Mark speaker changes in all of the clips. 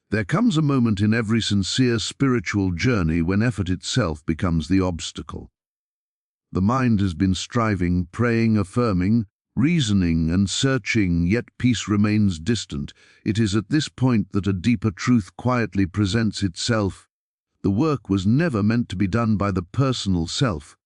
Speaker 1: There comes a moment in every sincere spiritual journey when effort itself becomes the obstacle. The mind has been striving, praying, affirming, reasoning and searching, yet peace remains distant. It is at this point that a deeper truth quietly presents itself. The work was never meant to be done by the personal self.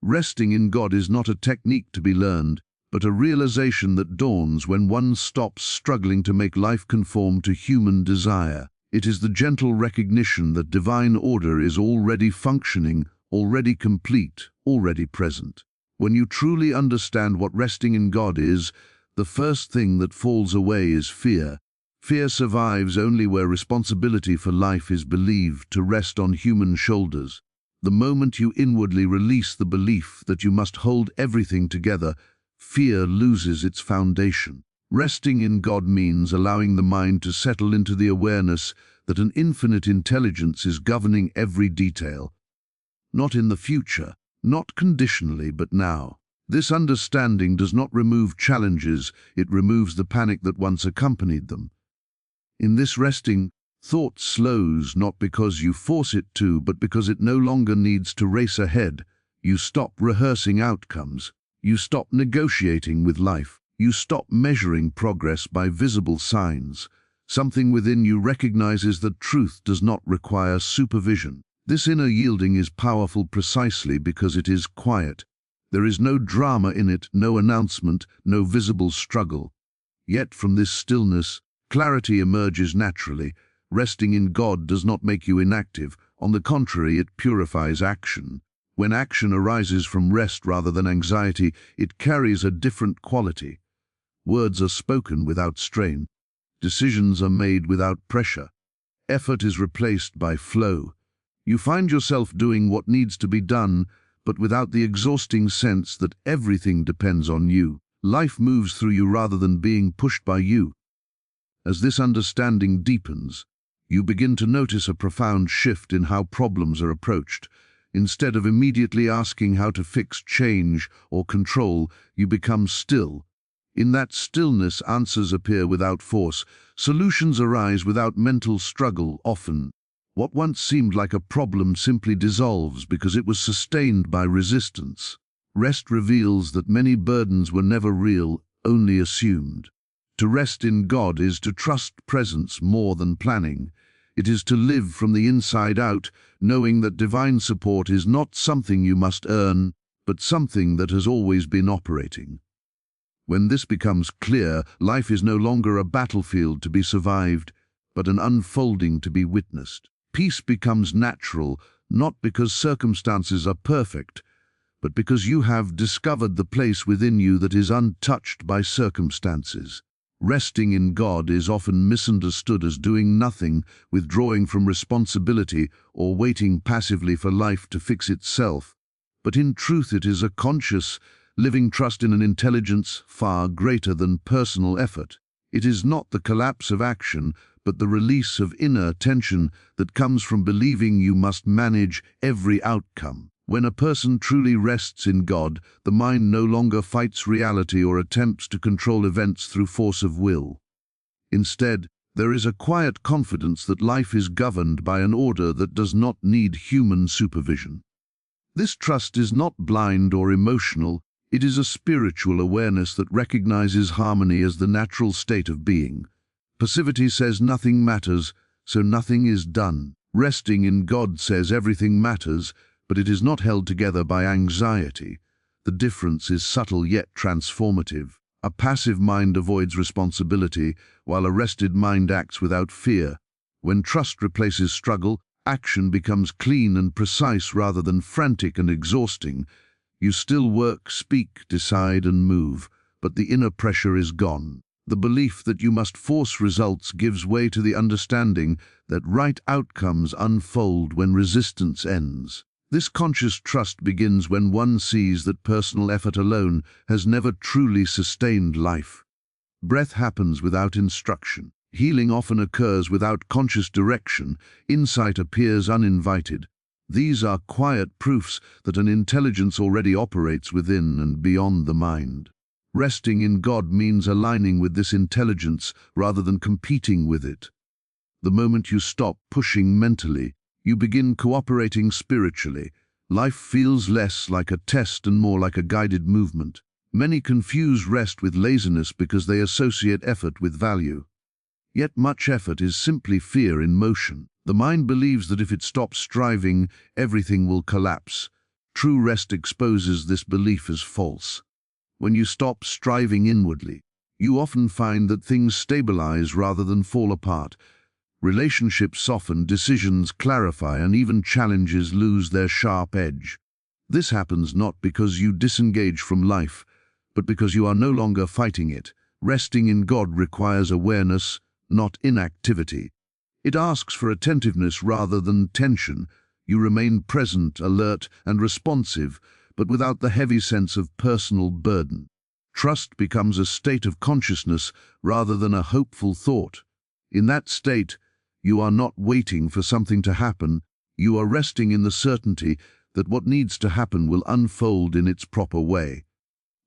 Speaker 1: Resting in God is not a technique to be learned, but a realization that dawns when one stops struggling to make life conform to human desire. It is the gentle recognition that divine order is already functioning, already complete, already present. When you truly understand what resting in God is, the first thing that falls away is fear. Fear survives only where responsibility for life is believed to rest on human shoulders. The moment you inwardly release the belief that you must hold everything together, fear loses its foundation. Resting in God means allowing the mind to settle into the awareness that an infinite intelligence is governing every detail. Not in the future, not conditionally, but now. This understanding does not remove challenges, it removes the panic that once accompanied them. In this resting, thought slows not because you force it to, but because it no longer needs to race ahead. You stop rehearsing outcomes. You stop negotiating with life. You stop measuring progress by visible signs. Something within you recognizes that truth does not require supervision. This inner yielding is powerful precisely because it is quiet. There is no drama in it, no announcement, no visible struggle. Yet from this stillness, clarity emerges naturally. Resting in God does not make you inactive. On the contrary, it purifies action. When action arises from rest rather than anxiety, it carries a different quality. Words are spoken without strain. Decisions are made without pressure. Effort is replaced by flow. You find yourself doing what needs to be done, but without the exhausting sense that everything depends on you. Life moves through you rather than being pushed by you. As this understanding deepens, you begin to notice a profound shift in how problems are approached. Instead of immediately asking how to fix, change, or control, you become still. In that stillness, answers appear without force. Solutions arise without mental struggle. Often, what once seemed like a problem simply dissolves because it was sustained by resistance. Rest reveals that many burdens were never real, only assumed. To rest in God is to trust presence more than planning. It is to live from the inside out, knowing that divine support is not something you must earn, but something that has always been operating. When this becomes clear, life is no longer a battlefield to be survived, but an unfolding to be witnessed. Peace becomes natural, not because circumstances are perfect, but because you have discovered the place within you that is untouched by circumstances. Resting in God is often misunderstood as doing nothing, withdrawing from responsibility, or waiting passively for life to fix itself. But in truth it is a conscious, living trust in an intelligence far greater than personal effort. It is not the collapse of action, but the release of inner tension that comes from believing you must manage every outcome. When a person truly rests in God, the mind no longer fights reality or attempts to control events through force of will. Instead, there is a quiet confidence that life is governed by an order that does not need human supervision. This trust is not blind or emotional, it is a spiritual awareness that recognizes harmony as the natural state of being. Passivity says nothing matters, so nothing is done. Resting in God says everything matters, but it is not held together by anxiety. The difference is subtle yet transformative. A passive mind avoids responsibility, while a rested mind acts without fear. When trust replaces struggle, action becomes clean and precise rather than frantic and exhausting. You still work, speak, decide, and move, but the inner pressure is gone. The belief that you must force results gives way to the understanding that right outcomes unfold when resistance ends. This conscious trust begins when one sees that personal effort alone has never truly sustained life. Breath happens without instruction. Healing often occurs without conscious direction. Insight appears uninvited. These are quiet proofs that an intelligence already operates within and beyond the mind. Resting in God means aligning with this intelligence rather than competing with it. The moment you stop pushing mentally, you begin cooperating spiritually. Life feels less like a test and more like a guided movement. Many confuse rest with laziness because they associate effort with value. Yet much effort is simply fear in motion. The mind believes that if it stops striving, everything will collapse. True rest exposes this belief as false. When you stop striving inwardly, you often find that things stabilize rather than fall apart. Relationships soften, decisions clarify, and even challenges lose their sharp edge. This happens not because you disengage from life, but because you are no longer fighting it. Resting in God requires awareness, not inactivity. It asks for attentiveness rather than tension. You remain present, alert, and responsive, but without the heavy sense of personal burden. Trust becomes a state of consciousness rather than a hopeful thought. In that state, you are not waiting for something to happen. You are resting in the certainty that what needs to happen will unfold in its proper way.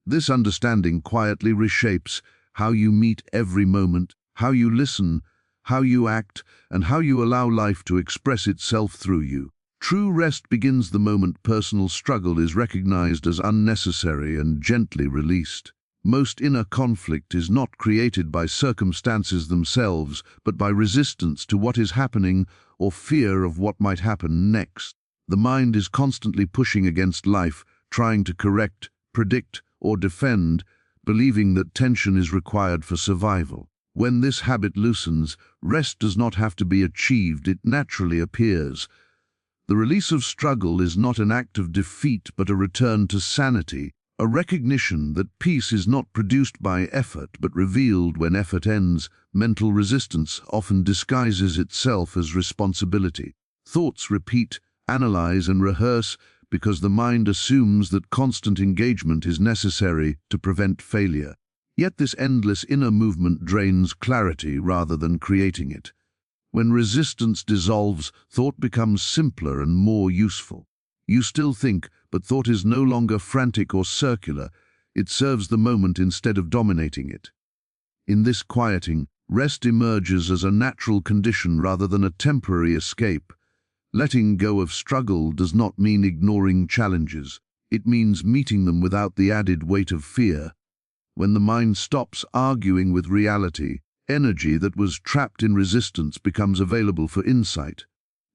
Speaker 1: This understanding quietly reshapes how you meet every moment, how you listen, how you act, and how you allow life to express itself through you. True rest begins the moment personal struggle is recognized as unnecessary and gently released. Most inner conflict is not created by circumstances themselves, but by resistance to what is happening or fear of what might happen next. The mind is constantly pushing against life, trying to correct, predict, or defend, believing that tension is required for survival. When this habit loosens, rest does not have to be achieved, it naturally appears. The release of struggle is not an act of defeat but a return to sanity, a recognition that peace is not produced by effort but revealed when effort ends. Mental resistance often disguises itself as responsibility. Thoughts repeat, analyze, and rehearse because the mind assumes that constant engagement is necessary to prevent failure. Yet this endless inner movement drains clarity rather than creating it. When resistance dissolves, thought becomes simpler and more useful. You still think, but thought is no longer frantic or circular. It serves the moment instead of dominating it. In this quieting, rest emerges as a natural condition rather than a temporary escape. Letting go of struggle does not mean ignoring challenges. It means meeting them without the added weight of fear. When the mind stops arguing with reality, energy that was trapped in resistance becomes available for insight.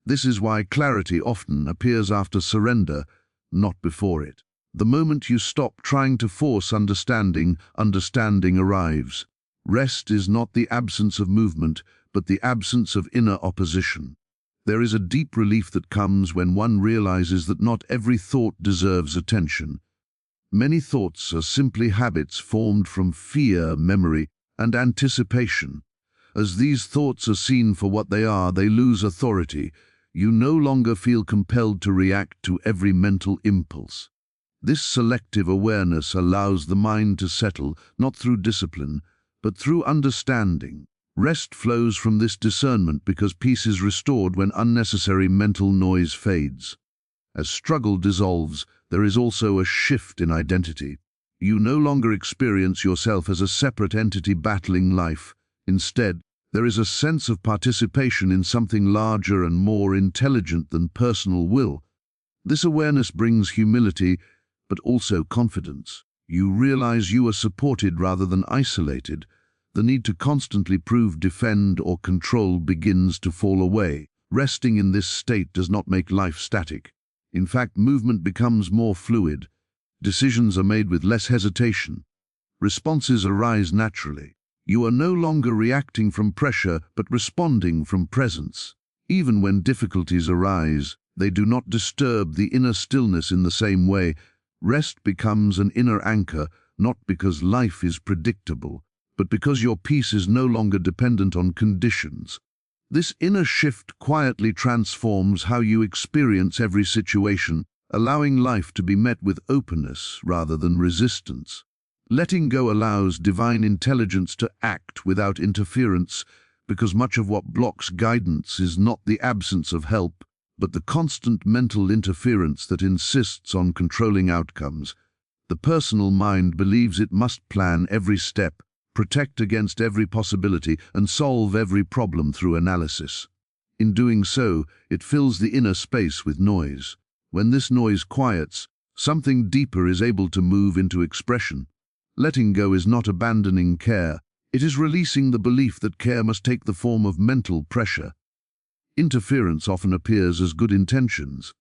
Speaker 1: This is why clarity often appears after surrender, not before it. The moment you stop trying to force understanding, understanding arrives. Rest is not the absence of movement, but the absence of inner opposition. There is a deep relief that comes when one realizes that not every thought deserves attention. Many thoughts are simply habits formed from fear, memory, and anticipation. As these thoughts are seen for what they are, they lose authority. You no longer feel compelled to react to every mental impulse. This selective awareness allows the mind to settle, not through discipline, but through understanding. Rest flows from this discernment because peace is restored when unnecessary mental noise fades. As struggle dissolves, there is also a shift in identity. You no longer experience yourself as a separate entity battling life. Instead, there is a sense of participation in something larger and more intelligent than personal will. This awareness brings humility, but also confidence. You realize you are supported rather than isolated. The need to constantly prove, defend, or control begins to fall away. Resting in this state does not make life static. In fact, movement becomes more fluid. Decisions are made with less hesitation. Responses arise naturally. You are no longer reacting from pressure, but responding from presence. Even when difficulties arise, they do not disturb the inner stillness in the same way. Rest becomes an inner anchor, not because life is predictable, but because your peace is no longer dependent on conditions. This inner shift quietly transforms how you experience every situation, allowing life to be met with openness rather than resistance. Letting go allows divine intelligence to act without interference, because much of what blocks guidance is not the absence of help, but the constant mental interference that insists on controlling outcomes. The personal mind believes it must plan every step, protect against every possibility, and solve every problem through analysis. In doing so, it fills the inner space with noise. When this noise quiets, something deeper is able to move into expression. Letting go is not abandoning care. It is releasing the belief that care must take the form of mental pressure. Interference often appears as good intentions.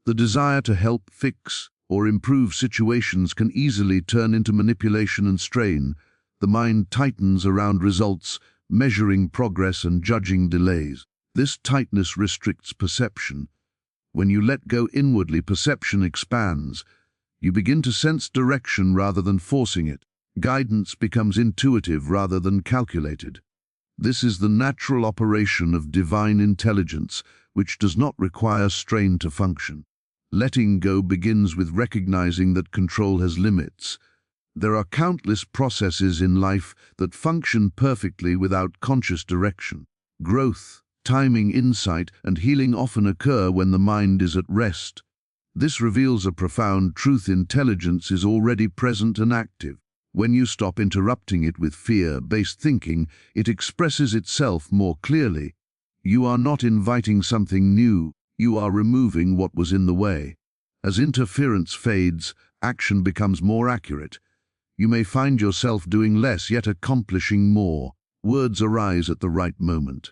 Speaker 1: The desire to help, fix, or improve situations can easily turn into manipulation and strain. The mind tightens around results, measuring progress and judging delays. This tightness restricts perception. When you let go inwardly, perception expands. You begin to sense direction rather than forcing it. Guidance becomes intuitive rather than calculated. This is the natural operation of divine intelligence, which does not require strain to function. Letting go begins with recognizing that control has limits. There are countless processes in life that function perfectly without conscious direction. Growth, timing, insight, and healing often occur when the mind is at rest. This reveals a profound truth: intelligence is already present and active. When you stop interrupting it with fear-based thinking, it expresses itself more clearly. You are not inviting something new, you are removing what was in the way. As interference fades, action becomes more accurate. You may find yourself doing less yet accomplishing more. Words arise at the right moment.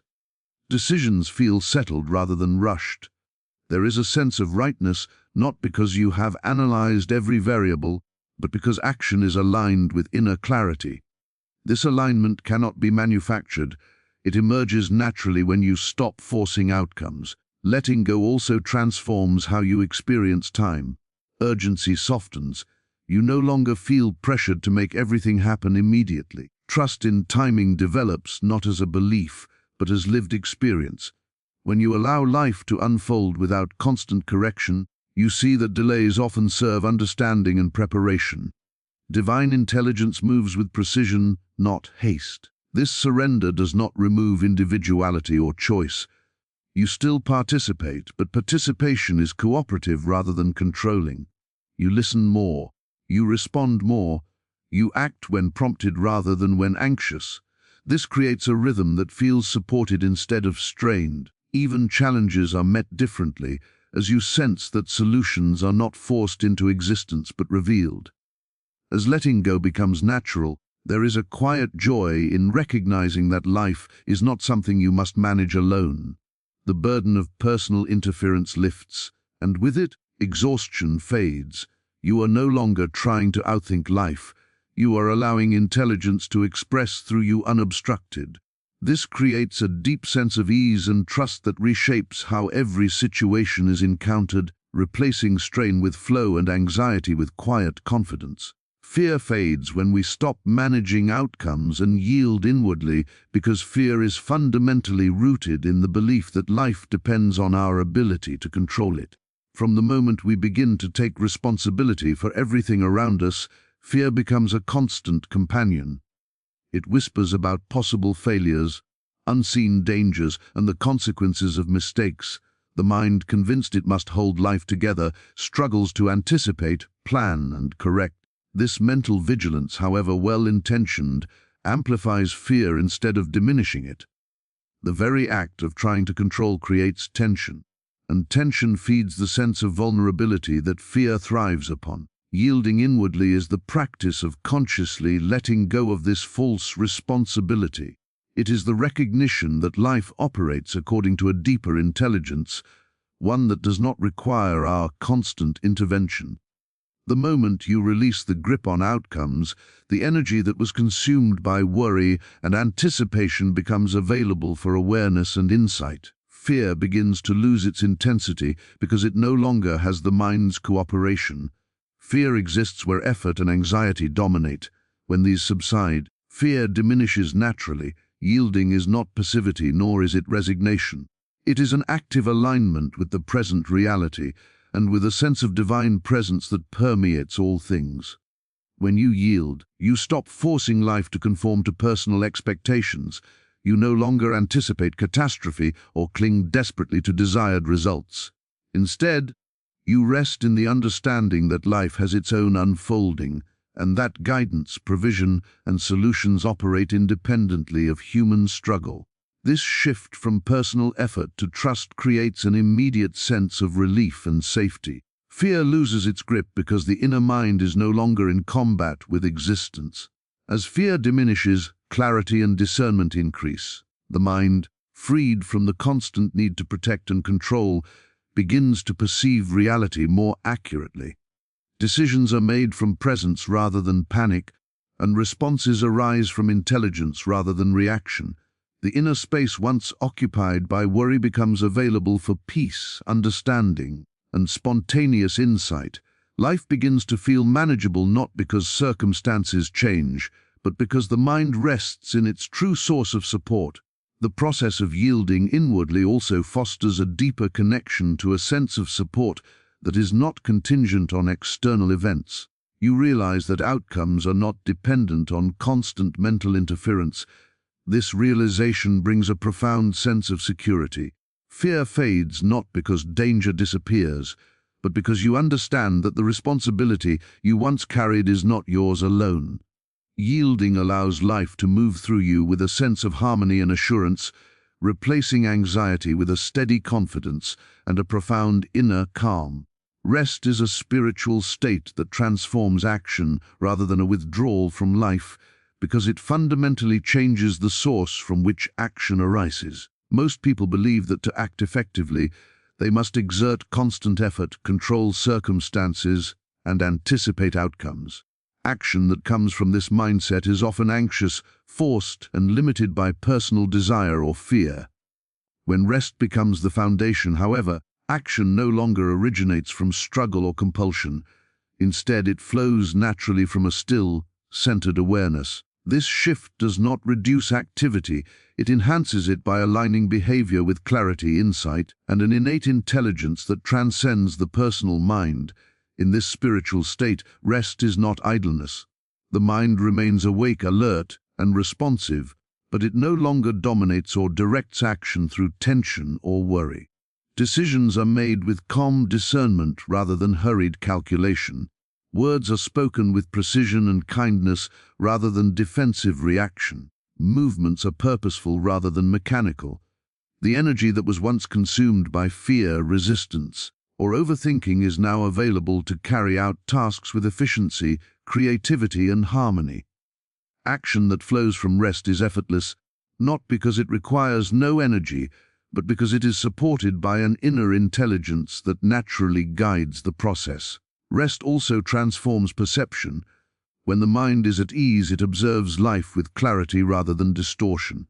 Speaker 1: Decisions feel settled rather than rushed. There is a sense of rightness, not because you have analyzed every variable, but because action is aligned with inner clarity. This alignment cannot be manufactured. It emerges naturally when you stop forcing outcomes. Letting go also transforms how you experience time. Urgency softens. You no longer feel pressured to make everything happen immediately. Trust in timing develops not as a belief, but as lived experience. When you allow life to unfold without constant correction, you see that delays often serve understanding and preparation. Divine intelligence moves with precision, not haste. This surrender does not remove individuality or choice. You still participate, but participation is cooperative rather than controlling. You listen more. You respond more. You act when prompted rather than when anxious. This creates a rhythm that feels supported instead of strained. Even challenges are met differently, as you sense that solutions are not forced into existence but revealed. As letting go becomes natural, there is a quiet joy in recognizing that life is not something you must manage alone. The burden of personal interference lifts, and with it, exhaustion fades. You are no longer trying to outthink life. You are allowing intelligence to express through you unobstructed. This creates a deep sense of ease and trust that reshapes how every situation is encountered, replacing strain with flow and anxiety with quiet confidence. Fear fades when we stop managing outcomes and yield inwardly, because fear is fundamentally rooted in the belief that life depends on our ability to control it. From the moment we begin to take responsibility for everything around us, fear becomes a constant companion. It whispers about possible failures, unseen dangers, and the consequences of mistakes. The mind, convinced it must hold life together, struggles to anticipate, plan, and correct. This mental vigilance, however well-intentioned, amplifies fear instead of diminishing it. The very act of trying to control creates tension, and tension feeds the sense of vulnerability that fear thrives upon. Yielding inwardly is the practice of consciously letting go of this false responsibility. It is the recognition that life operates according to a deeper intelligence, one that does not require our constant intervention. The moment you release the grip on outcomes, the energy that was consumed by worry and anticipation becomes available for awareness and insight. Fear begins to lose its intensity because it no longer has the mind's cooperation. Fear exists where effort and anxiety dominate. When these subside, fear diminishes naturally. Yielding is not passivity, nor is it resignation. It is an active alignment with the present reality, and with a sense of divine presence that permeates all things. When you yield, you stop forcing life to conform to personal expectations. You no longer anticipate catastrophe or cling desperately to desired results. Instead, you rest in the understanding that life has its own unfolding, and that guidance, provision, and solutions operate independently of human struggle. This shift from personal effort to trust creates an immediate sense of relief and safety. Fear loses its grip because the inner mind is no longer in combat with existence. As fear diminishes, clarity and discernment increase. The mind, freed from the constant need to protect and control, begins to perceive reality more accurately. Decisions are made from presence rather than panic, and responses arise from intelligence rather than reaction. The inner space once occupied by worry becomes available for peace, understanding, and spontaneous insight. Life begins to feel manageable not because circumstances change, but because the mind rests in its true source of support. The process of yielding inwardly also fosters a deeper connection to a sense of support that is not contingent on external events. You realize that outcomes are not dependent on constant mental interference. This realization brings a profound sense of security. Fear fades not because danger disappears, but because you understand that the responsibility you once carried is not yours alone. Yielding allows life to move through you with a sense of harmony and assurance, replacing anxiety with a steady confidence and a profound inner calm. Rest is a spiritual state that transforms action rather than a withdrawal from life, because it fundamentally changes the source from which action arises. Most people believe that to act effectively, they must exert constant effort, control circumstances, and anticipate outcomes. Action that comes from this mindset is often anxious, forced, and limited by personal desire or fear. When rest becomes the foundation, however, action no longer originates from struggle or compulsion. Instead, it flows naturally from a still, centered awareness. This shift does not reduce activity, it enhances it by aligning behavior with clarity, insight, and an innate intelligence that transcends the personal mind. In this spiritual state, rest is not idleness. The mind remains awake, alert, and responsive, but it no longer dominates or directs action through tension or worry. Decisions are made with calm discernment rather than hurried calculation. Words are spoken with precision and kindness rather than defensive reaction. Movements are purposeful rather than mechanical. The energy that was once consumed by fear, resistance, or overthinking is now available to carry out tasks with efficiency, creativity, and harmony. Action that flows from rest is effortless, not because it requires no energy, but because it is supported by an inner intelligence that naturally guides the process. Rest also transforms perception. When the mind is at ease, it observes life with clarity rather than distortion.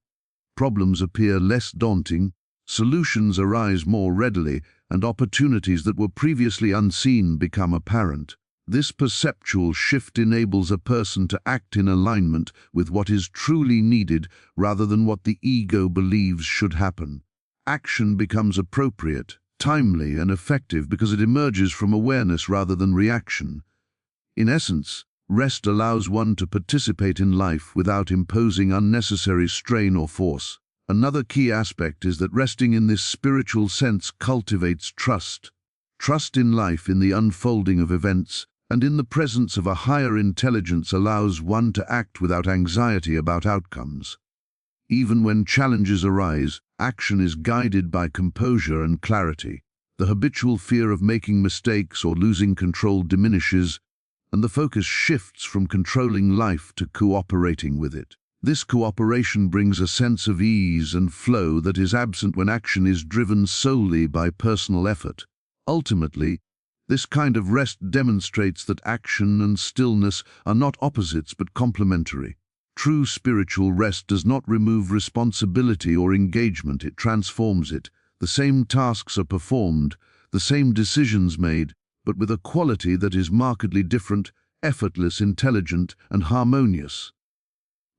Speaker 1: Problems appear less daunting, solutions arise more readily, and opportunities that were previously unseen become apparent. This perceptual shift enables a person to act in alignment with what is truly needed rather than what the ego believes should happen. Action becomes appropriate, timely, and effective because it emerges from awareness rather than reaction. In essence, rest allows one to participate in life without imposing unnecessary strain or force. Another key aspect is that resting in this spiritual sense cultivates trust. Trust in life, in the unfolding of events, and in the presence of a higher intelligence allows one to act without anxiety about outcomes. Even when challenges arise, action is guided by composure and clarity. The habitual fear of making mistakes or losing control diminishes, and the focus shifts from controlling life to cooperating with it. This cooperation brings a sense of ease and flow that is absent when action is driven solely by personal effort. Ultimately, this kind of rest demonstrates that action and stillness are not opposites but complementary. True spiritual rest does not remove responsibility or engagement, it transforms it. The same tasks are performed, the same decisions made, but with a quality that is markedly different, effortless, intelligent, and harmonious.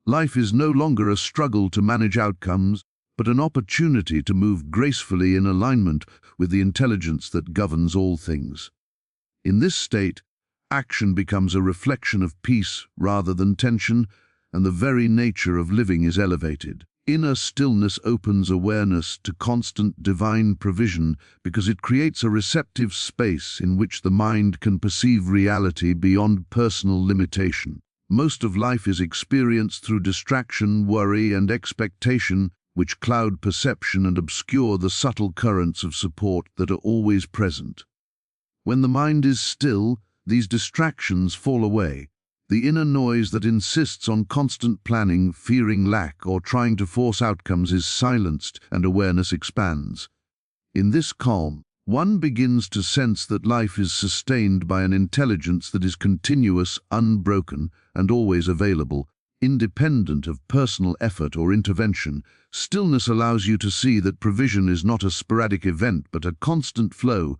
Speaker 1: Life is no longer a struggle to manage outcomes, but an opportunity to move gracefully in alignment with the intelligence that governs all things. In this state, action becomes a reflection of peace rather than tension, and the very nature of living is elevated. Inner stillness opens awareness to constant divine provision because it creates a receptive space in which the mind can perceive reality beyond personal limitation. Most of life is experienced through distraction, worry, and expectation, which cloud perception and obscure the subtle currents of support that are always present. When the mind is still, these distractions fall away. The inner noise that insists on constant planning, fearing lack, or trying to force outcomes is silenced and awareness expands. In this calm, one begins to sense that life is sustained by an intelligence that is continuous, unbroken, and always available, independent of personal effort or intervention. Stillness allows you to see that provision is not a sporadic event but a constant flow.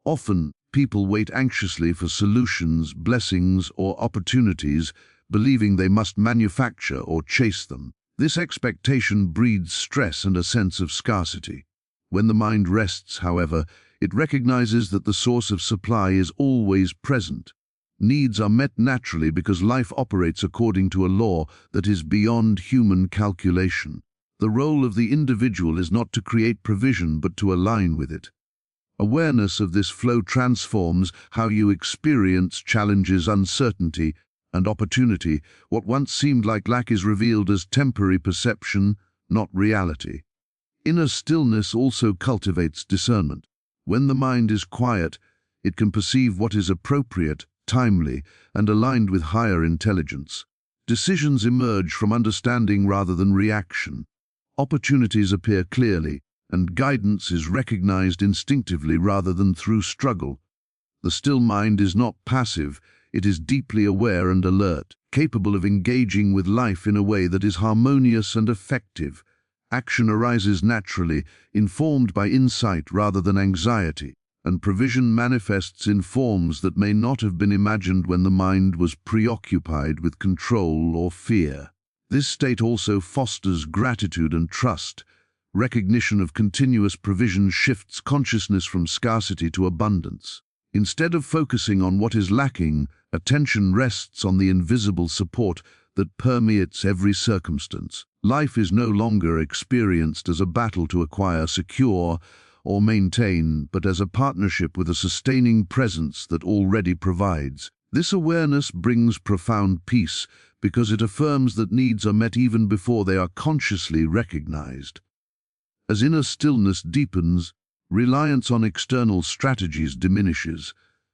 Speaker 1: Often, people wait anxiously for solutions, blessings, or opportunities, believing they must manufacture or chase them. This expectation breeds stress and a sense of scarcity. When the mind rests, however, it recognizes that the source of supply is always present. Needs are met naturally because life operates according to a law that is beyond human calculation. The role of the individual is not to create provision but to align with it. Awareness of this flow transforms how you experience challenges, uncertainty, and opportunity. What once seemed like lack is revealed as temporary perception, not reality. Inner stillness also cultivates discernment. When the mind is quiet, it can perceive what is appropriate, timely, and aligned with higher intelligence. Decisions emerge from understanding rather than reaction. Opportunities appear clearly, and guidance is recognized instinctively rather than through struggle. The still mind is not passive, it is deeply aware and alert, capable of engaging with life in a way that is harmonious and effective. Action arises naturally, informed by insight rather than anxiety, and provision manifests in forms that may not have been imagined when the mind was preoccupied with control or fear. This state also fosters gratitude and trust. Recognition of continuous provision shifts consciousness from scarcity to abundance. Instead of focusing on what is lacking, attention rests on the invisible support that permeates every circumstance. Life is no longer experienced as a battle to acquire, secure, or maintain, but as a partnership with a sustaining presence that already provides. This awareness brings profound peace because it affirms that needs are met even before they are consciously recognized. As inner stillness deepens, reliance on external strategies diminishes.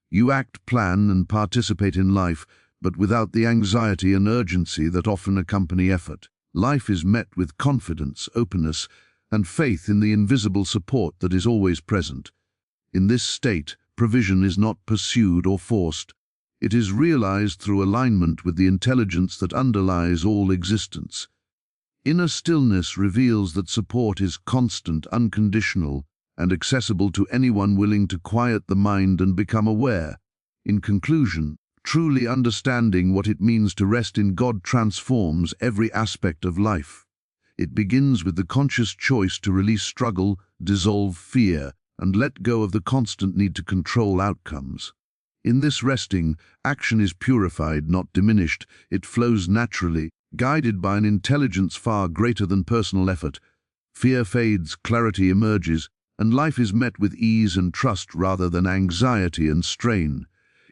Speaker 1: You act, plan, and participate in life, but without the anxiety and urgency that often accompany effort. Life is met with confidence, openness, and faith in the invisible support that is always present. In this state, provision is not pursued or forced. It is realized through alignment with the intelligence that underlies all existence. Inner stillness reveals that support is constant, unconditional, and accessible to anyone willing to quiet the mind and become aware. In conclusion, truly understanding what it means to rest in God transforms every aspect of life. It begins with the conscious choice to release struggle, dissolve fear, and let go of the constant need to control outcomes. In this resting, action is purified, not diminished. It flows naturally, guided by an intelligence far greater than personal effort. Fear fades, clarity emerges, and life is met with ease and trust rather than anxiety and strain.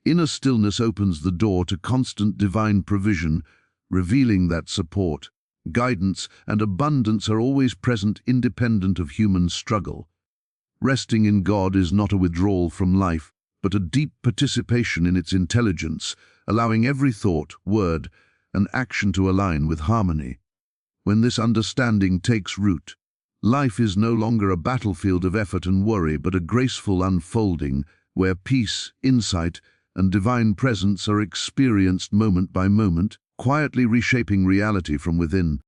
Speaker 1: Inner stillness opens the door to constant divine provision, revealing that support, guidance, and abundance are always present independent of human struggle. Resting in God is not a withdrawal from life, but a deep participation in its intelligence, allowing every thought, word, and action to align with harmony. When this understanding takes root, life is no longer a battlefield of effort and worry, but a graceful unfolding where peace, insight, and divine presence are experienced moment by moment, quietly reshaping reality from within.